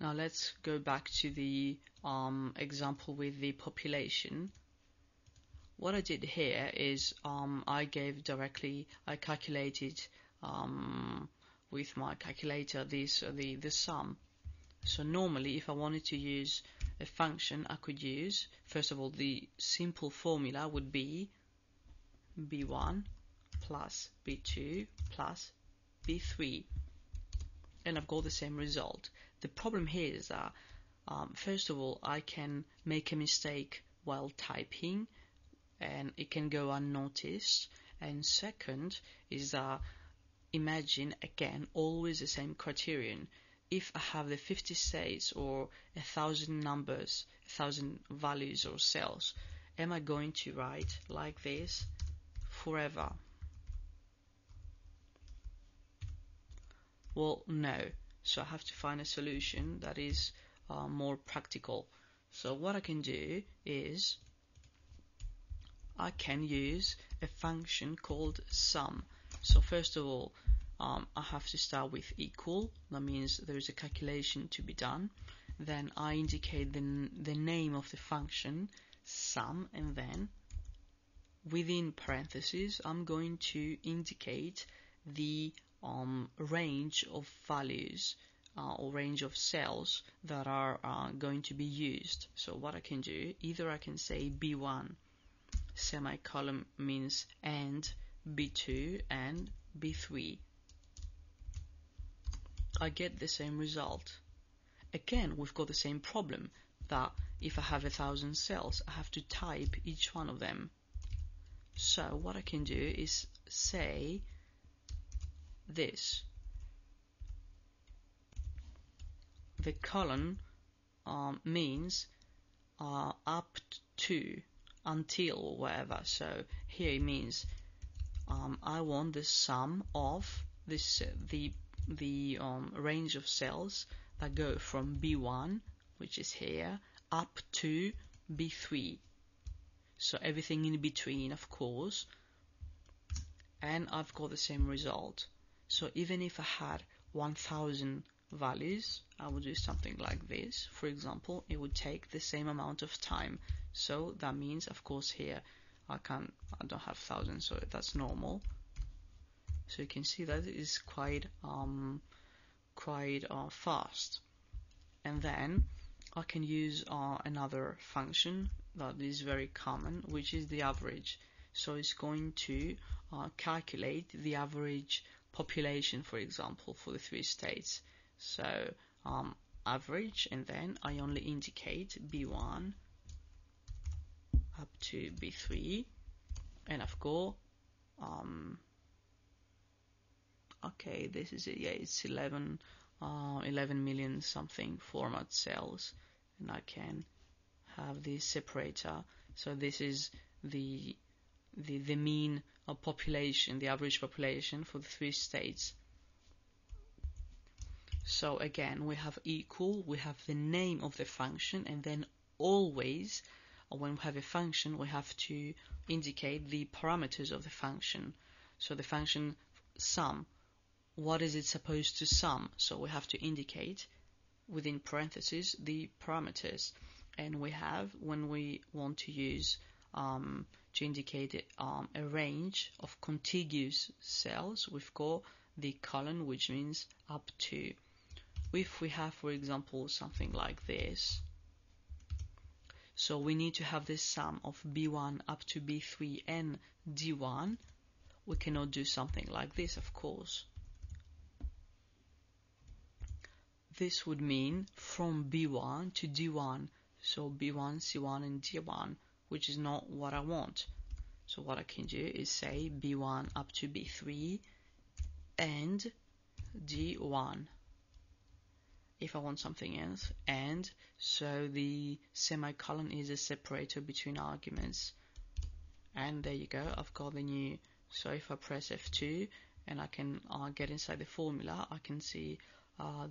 Now let's go back to the example with the population. What I did here is I calculated with my calculator the sum. So normally if I wanted to use a function, I could use, first of all, the simple formula would be b1 plus b2 plus b3, and I've got the same result. The problem here is that first of all, I can make a mistake while typing and it can go unnoticed, and second is that imagine again always the same criterion. If I have the 50 states or 1,000 numbers, 1,000 values or cells, am I going to write like this forever? Well, no. So I have to find a solution that is more practical. So what I can do is I can use a function called sum. So first of all, I have to start with equal. That means there is a calculation to be done. Then I indicate the name of the function, sum, and then within parentheses I'm going to indicate the range of values or range of cells that are going to be used. So what I can do, either I can say b1 semicolon means and b2 and b3. I get the same result. Again, we've got the same problem that if I have 1,000 cells, I have to type each one of them. So what I can do is say this. The colon means up to, until, or whatever. So here it means I want the sum of this the range of cells that go from B1, which is here, up to B3. So everything in between, of course, and I've got the same result. So even if I had 1,000 values, I would do something like this. For example, it would take the same amount of time. So that means, of course, here I don't have thousands, so that's normal. So you can see that it is quite fast. And then I can use another function that is very common, which is the average. So it's going to calculate the average population, for example, for the 3 states. So average, and then I only indicate B1 up to B3, and I've got okay, this is it. Yeah, it's 11 million something format cells, and I can have the separator. So this is the mean population, the average population for the 3 states. So again, we have equal, we have the name of the function, and then always when we have a function we have to indicate the parameters of the function. So the function sum, what is it supposed to sum? So we have to indicate within parentheses the parameters, and we have, when we want to use to indicate a range of contiguous cells, we've got the colon, which means up to. If we have, for example, something like this, so we need to have this sum of B1 up to B3 and D1, we cannot do something like this, of course. This would mean from B1 to D1, so B1, C1 and D1, which is not what I want. So what I can do is say B1 up to B3 and D1. If I want something else, and so the semicolon is a separator between arguments, and there you go, I've got the new. So if I press F2 and I can get inside the formula, I can see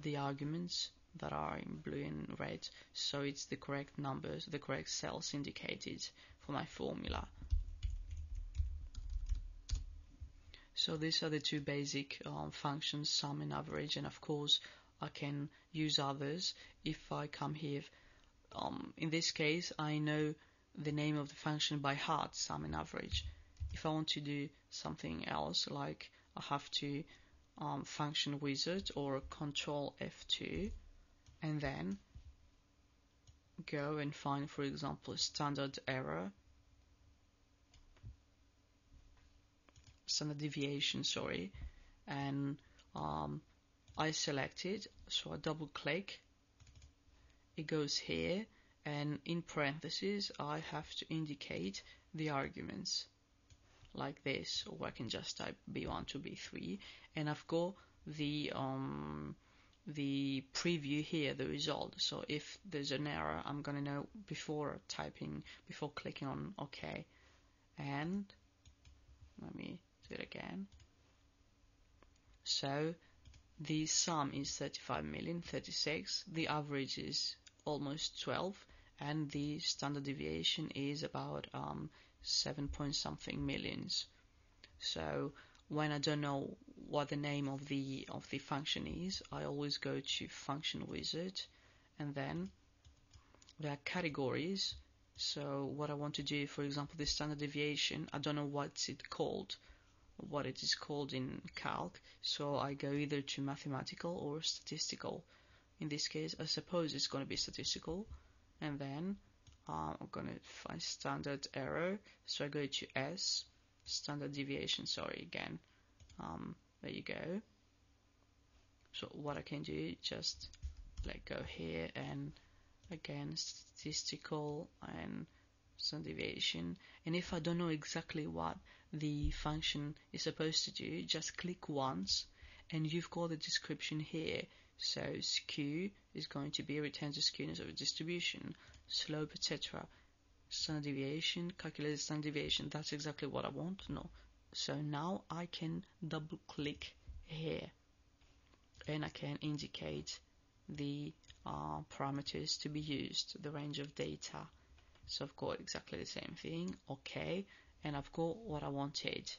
the arguments that are in blue and red, so it's the correct numbers, the correct cells indicated for my formula. So these are the 2 basic functions, sum and average, and of course I can use others if I come here. In this case, I know the name of the function by heart, sum and average. If I want to do something else, like I have to function wizard or control F2, and then go and find, for example, standard deviation, sorry, and I select it, so I double click, it goes here, and in parentheses I have to indicate the arguments like this, or I can just type B1 to B3, and I've got the preview here, the result. So if there's an error, I'm gonna know before clicking on OK. And let me do it again. So the sum is 35,036,000, the average is almost 12, and the standard deviation is about 7 point something millions. So when I don't know what the name of the function is, I always go to function wizard, and then there are categories. So what I want to do, for example, the standard deviation, I don't know what it is called in Calc, so I go either to mathematical or statistical. In this case, I suppose it's going to be statistical, and then I'm going to find standard error, so I go to S, standard deviation, sorry, again, there you go. So what I can do, just let go here, and again, statistical and standard deviation. And if I don't know exactly what the function is supposed to do, just click once, and you've got the description here. So skew is going to be returns the skewness of a distribution, slope, etc. Standard deviation, calculate the standard deviation. That's exactly what I want to know. So now I can double click here, and I can indicate the parameters to be used, the range of data. So I've got exactly the same thing, OK, and I've got what I wanted.